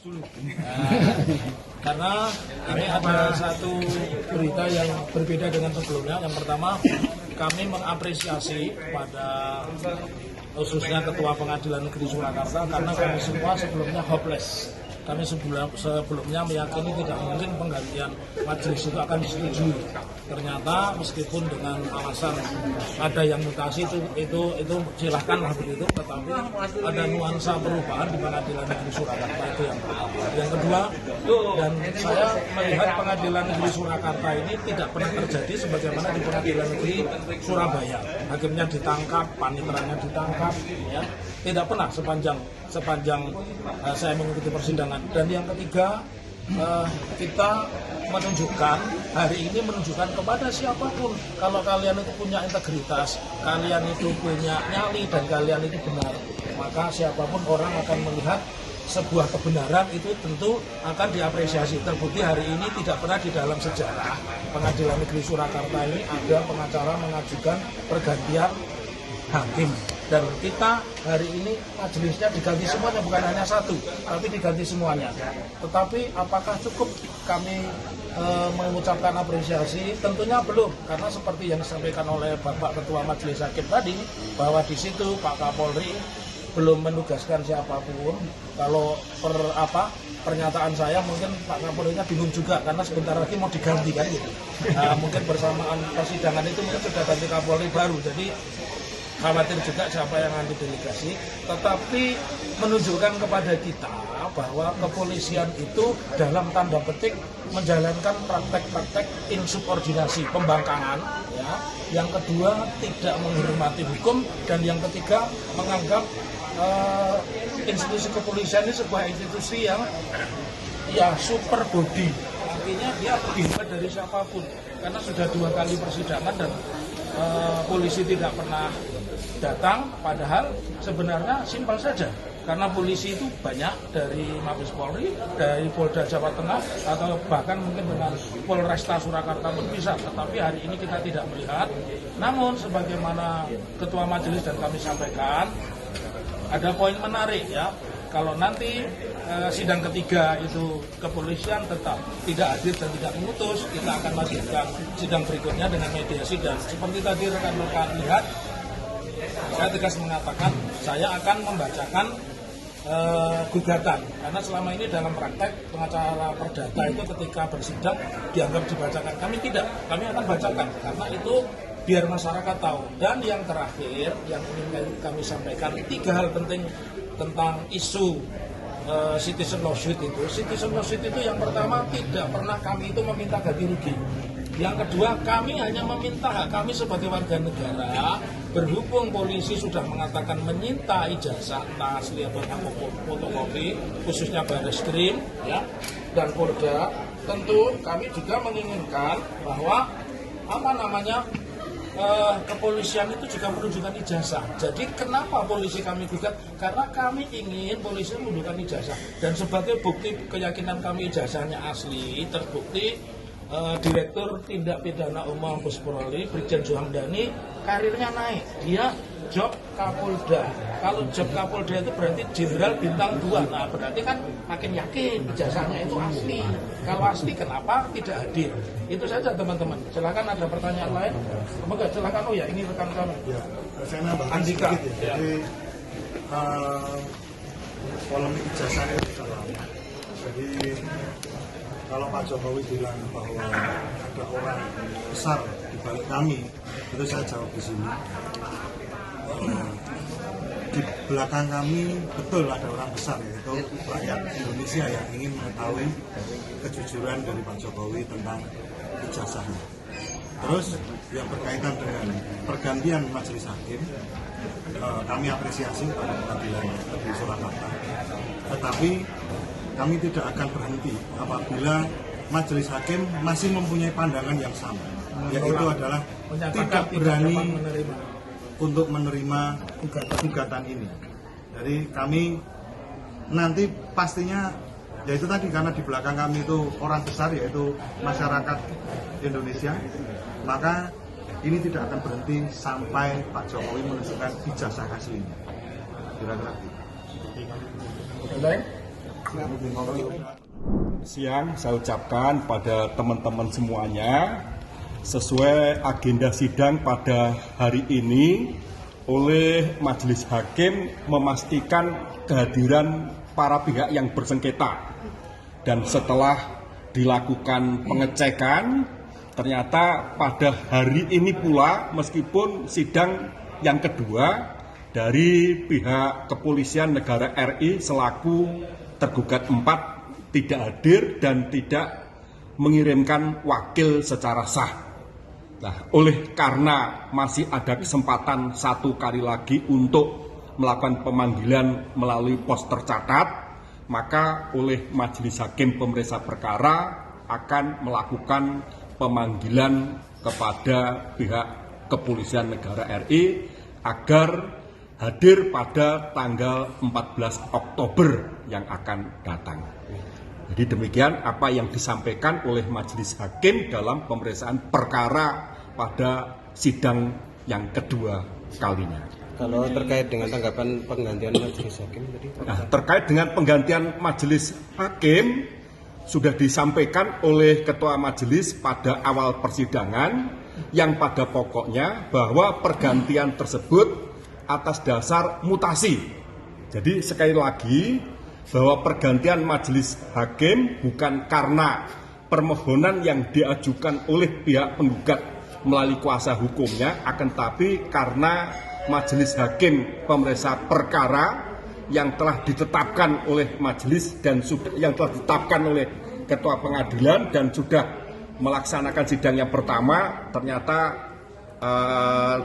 dulu. Karena ini ada satu berita yang berbeda dengan sebelumnya. Yang pertama, kami mengapresiasi pada khususnya Ketua Pengadilan Negeri Surakarta karena kami semua sebelumnya hopeless. Kami sebelumnya meyakini tidak mungkin penggantian majelis itu akan disetujui. Ternyata meskipun dengan alasan ada yang mutasi itu silahkanlah begitu, tetapi ada nuansa perubahan di Pengadilan Negeri Surakarta itu yang kedua. Dan saya melihat Pengadilan Negeri Surakarta ini tidak pernah terjadi sebagaimana di Pengadilan Negeri Surabaya. Hakimnya ditangkap, paniteranya ditangkap, ya. Tidak pernah sepanjang saya mengikuti persidangan. Dan yang ketiga, kita menunjukkan hari ini kepada siapapun, kalau kalian itu punya integritas, kalian itu punya nyali dan kalian itu benar, maka siapapun orang akan melihat sebuah kebenaran itu tentu akan diapresiasi. Terbukti hari ini tidak pernah di dalam sejarah Pengadilan Negeri Surakarta ini ada pengacara mengajukan pergantian hakim. Dan kita hari ini majelisnya diganti semuanya, bukan hanya satu, tapi diganti semuanya. Tetapi apakah cukup kami mengucapkan apresiasi? Tentunya belum, karena seperti yang disampaikan oleh Bapak Ketua Majelis Hakim tadi, bahwa di situ Pak Kapolri belum menugaskan siapapun. Kalau pernyataan saya mungkin Pak Kapolrinya bingung juga, karena sebentar lagi mau diganti kan gitu. Mungkin bersamaan persidangan itu mungkin sudah ganti Kapolri baru, jadi khawatir juga siapa yang nanti delegasi, tetapi menunjukkan kepada kita bahwa kepolisian itu dalam tanda petik menjalankan praktek-praktek insubordinasi, pembangkangan, ya. Yang kedua, tidak menghormati hukum, dan yang ketiga, menganggap institusi kepolisian ini sebuah institusi yang super body, artinya dia lebih hebat dari siapapun, karena sudah 2 kali persidangan dan polisi tidak pernah datang, padahal sebenarnya simpel saja, karena polisi itu banyak dari Mabes Polri, dari Polda Jawa Tengah, atau bahkan mungkin dengan Polresta Surakarta pun bisa, tetapi hari ini kita tidak melihat. Namun sebagaimana Ketua Majelis dan kami sampaikan, ada poin menarik, ya. Kalau nanti sidang ketiga itu kepolisian tetap tidak hadir dan tidak memutus, kita akan lanjutkan sidang berikutnya dengan mediasi. Dan seperti tadi rekan-rekan lihat, saya tegas mengatakan saya akan membacakan gugatan, karena selama ini dalam praktek pengacara perdata itu ketika bersidang dianggap dibacakan. Kami tidak, kami akan bacakan karena itu biar masyarakat tahu. Dan yang terakhir yang ingin kami sampaikan, 3 hal penting tentang isu citizen lawsuit itu. Citizen lawsuit itu yang pertama, tidak pernah kami itu meminta ganti rugi. Yang kedua, kami hanya meminta hak kami sebagai warga negara. Berhubung polisi sudah mengatakan menyita ijazah, entah asli atau fotokopi, khususnya Barreskrim, ya, dan Polda, tentu kami juga menginginkan bahwa kepolisian itu juga menunjukkan ijazah. Jadi kenapa polisi kami gugat? Karena kami ingin polisi menunjukkan ijazah. Dan sebagai bukti keyakinan kami ijazahnya asli, terbukti Direktur Tindak Pidana Umum Mabes Polri, Brigjen Juhamdani, karirnya naik. Dia job Kapolda. Kalau job Kapolda itu berarti Jenderal Bintang 2. Nah, berarti kan makin yakin ijazahnya itu asli. Kalau asli, kenapa tidak hadir? Itu saja, teman-teman. Silakan ada pertanyaan lain. Semoga silakan. Oh ya, ini rekan kami. Ya, saya nambahkan Andika. Sedikit, ya. Jadi polemik ijazah itu salah. Jadi kalau Pak Jokowi bilang bahwa ada orang besar di balik kami, itu saya jawab di sini. Di belakang kami betul ada orang besar, yaitu rakyat Indonesia yang ingin mengetahui kejujuran dari Pak Jokowi tentang ijazahnya. Terus yang berkaitan dengan pergantian majelis hakim, kami apresiasi pada Pengadilan Negeri Surakarta. Tetapi kami tidak akan berhenti apabila majelis hakim masih mempunyai pandangan yang sama, yaitu adalah tidak berani untuk menerima gugatan ini. Jadi kami nanti pastinya, yaitu tadi karena di belakang kami itu orang besar, yaitu masyarakat Indonesia, maka ini tidak akan berhenti sampai Pak Jokowi menunjukkan ijazah aslinya. Kira-kira gitu. Siang saya ucapkan pada teman-teman semuanya, sesuai agenda sidang pada hari ini oleh Majelis Hakim memastikan kehadiran para pihak yang bersengketa. Dan setelah dilakukan pengecekan, ternyata pada hari ini pula meskipun sidang yang kedua dari pihak Kepolisian Negara RI selaku tergugat 4 tidak hadir dan tidak mengirimkan wakil secara sah. Nah, oleh karena masih ada kesempatan satu kali lagi untuk melakukan pemanggilan melalui pos tercatat, maka oleh Majelis Hakim Pemeriksa Perkara akan melakukan pemanggilan kepada pihak Kepolisian Negara RI agar hadir pada tanggal 14 Oktober yang akan datang. Jadi demikian apa yang disampaikan oleh Majelis Hakim dalam pemeriksaan perkara pada sidang yang kedua kalinya. Kalau terkait dengan tanggapan penggantian Majelis Hakim tadi? Nah, terkait dengan penggantian Majelis Hakim sudah disampaikan oleh Ketua Majelis pada awal persidangan yang pada pokoknya bahwa pergantian tersebut atas dasar mutasi. Jadi sekali lagi bahwa pergantian Majelis Hakim bukan karena permohonan yang diajukan oleh pihak penggugat melalui kuasa hukumnya, akan tapi karena Majelis Hakim Pemeriksa Perkara yang telah ditetapkan oleh majelis dan yang telah ditetapkan oleh Ketua Pengadilan dan sudah melaksanakan sidang yang pertama ternyata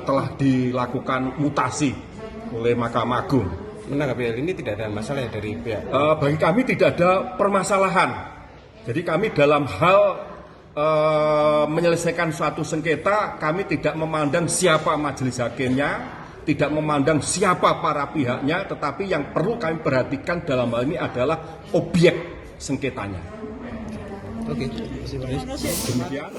telah dilakukan mutasi oleh Mahkamah Agung. Menanggapi hal ini tidak ada masalah ya dari pihak? Bagi kami tidak ada permasalahan. Jadi kami dalam hal menyelesaikan suatu sengketa, kami tidak memandang siapa majelis hakimnya, tidak memandang siapa para pihaknya, tetapi yang perlu kami perhatikan dalam hal ini adalah objek sengketanya. Oke. Demikian.